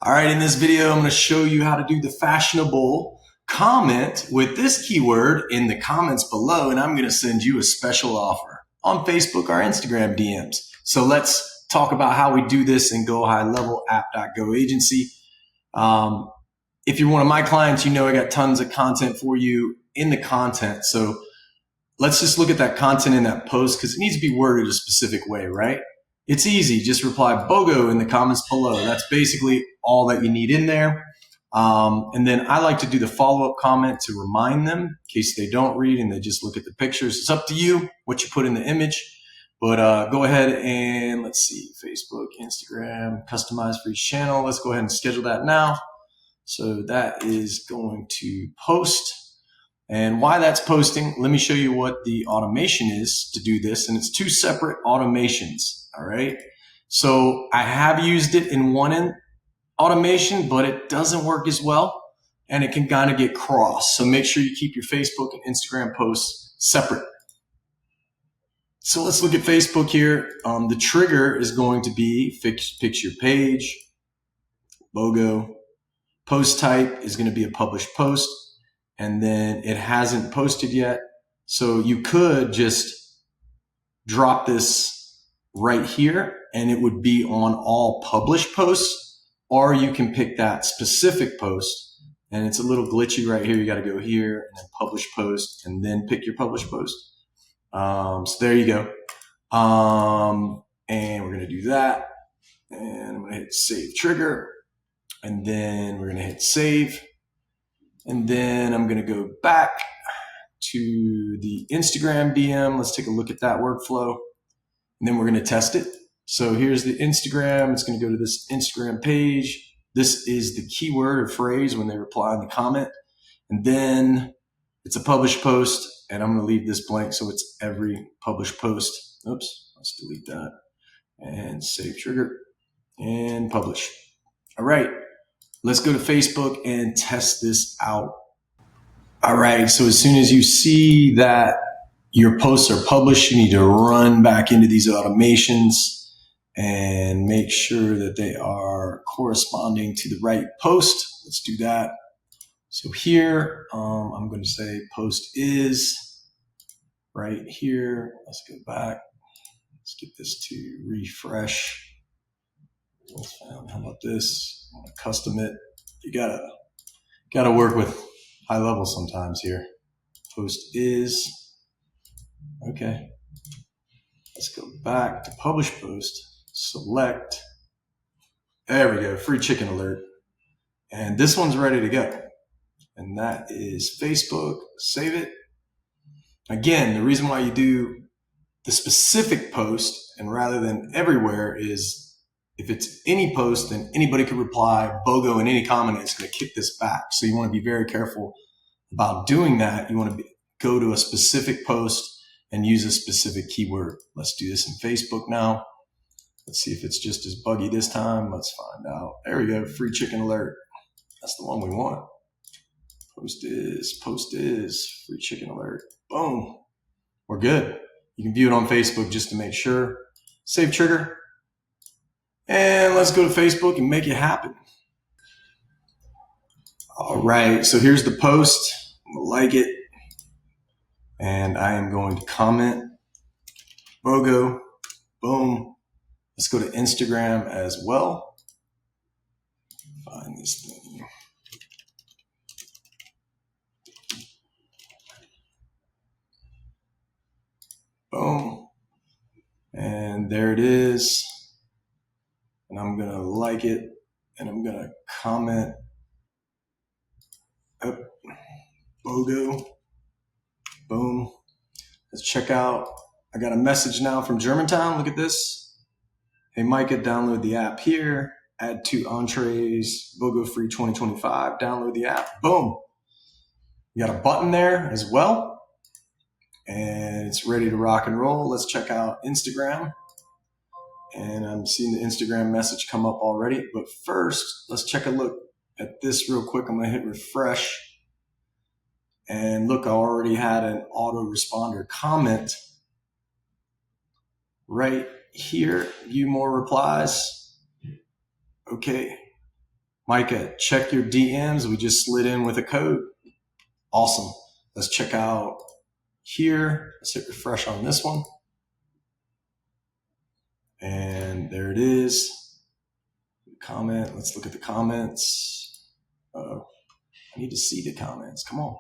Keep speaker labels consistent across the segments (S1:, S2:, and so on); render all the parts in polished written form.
S1: All right, in this video, I'm going to show you how to do the fashionable comment with this keyword in the comments below, and I'm going to send you a special offer on Facebook or Instagram DMs. So let's talk about how we do this in GoHighLevel App.Go Agency. If you're one of my clients, you know I got tons of content for you in the content. So let's just look at that content in that post because it needs to be worded a specific way, right? It's easy. Just reply BOGO in the comments below. That's basically all that you need in there. And then I like to do the follow-up comment to remind them in case they don't read and they just look at the pictures. It's up to you what you put in the image. But go ahead and let's see, Facebook, Instagram, customize for each channel. Let's go ahead and schedule that now. So that is going to post. And why that's posting, let me show you what the automation is to do this. And it's two separate automations. All right. So I have used it in one automation, but it doesn't work as well. And it can kind of get cross. So make sure you keep your Facebook and Instagram posts separate. So let's look at Facebook here. The trigger is going to be fix your page, BOGO. Post type is going to be a published post. And then it hasn't posted yet. So you could just drop this right here and it would be on all published posts, or you can pick that specific post and it's a little glitchy right here. You got to go here and then publish post and then pick your published post. So there you go. And we're going to do that. And I'm going to hit save trigger and then we're going to hit save. And then I'm going to go back to the Instagram DM. Let's take a look at that workflow. And then we're going to test it. So here's the Instagram. It's going to go to this Instagram page. This is the keyword or phrase when they reply in the comment. And then it's a published post. And I'm going to leave this blank so it's every published post. Oops, let's delete that. And save trigger and publish. All right. Let's go to Facebook and test this out. All right, so as soon as you see that your posts are published, you need to run back into these automations and make sure that they are corresponding to the right post. Let's do that. So here, I'm going to say post is right here. Let's go back. Let's get this to refresh. How about this? I want to custom it. You gotta work with high level sometimes here. Post is okay. Let's go back to publish post. Select. There we go. Free chicken alert. And this one's ready to go. And that is Facebook. Save it. Again, the reason why you do the specific post and rather than everywhere is if it's any post, then anybody could reply BOGO in any comment. It's going to kick this back. So you want to be very careful about doing that. You want to go to a specific post and use a specific keyword. Let's do this in Facebook now. Let's see if it's just as buggy this time. Let's find out. There we go. Free chicken alert. That's the one we want. Post is free chicken alert. Boom. We're good. You can view it on Facebook just to make sure. Save trigger. And let's go to Facebook and make it happen. All right, so here's the post. I'm gonna like it. And I am going to comment. BOGO. Boom. Let's go to Instagram as well. Find this thing. Boom. And there it is. And I'm going to like it, and I'm going to comment up BOGO. Boom. Let's check out. I got a message now from Germantown. Look at this. Hey, Micah, download the app here. Add 2 entrees. BOGO free 2025. Download the app. Boom. You got a button there as well. And it's ready to rock and roll. Let's check out Instagram. And I'm seeing the Instagram message come up already. But first, let's check a look at this real quick. I'm going to hit refresh. And look, I already had an autoresponder comment right here. View more replies. Okay. Micah, check your DMs. We just slid in with a code. Awesome. Let's check out here. Let's hit refresh on this one. And there it is. Comment. Let's look at the comments. Uh-oh. I need to see the comments. Come on.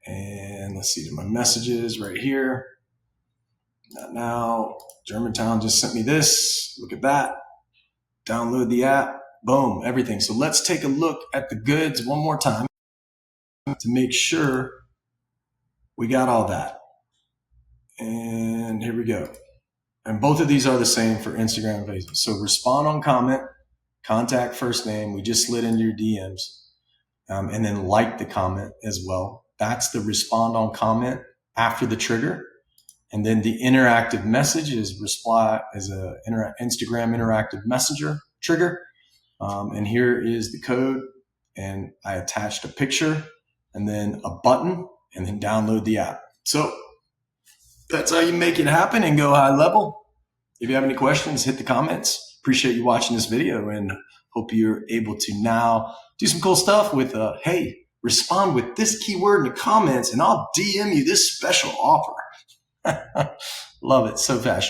S1: And let's see my messages right here. Not now. Germantown just sent me this. Look at that. Download the app. Boom, everything. So let's take a look at the goods one more time to make sure we got all that. And here we go. And both of these are the same for Instagram and Facebook. So respond on comment, contact first name. We just slid into your DMs. And then like the comment as well. That's the respond on comment after the trigger. And then the interactive message is reply as a Instagram interactive messenger trigger. And here is the code. And I attached a picture and then a button and then download the app. So that's how you make it happen and go high level. If you have any questions, hit the comments. Appreciate you watching this video and hope you're able to now do some cool stuff with, hey, respond with this keyword in the comments and I'll DM you this special offer. Love it. So fast.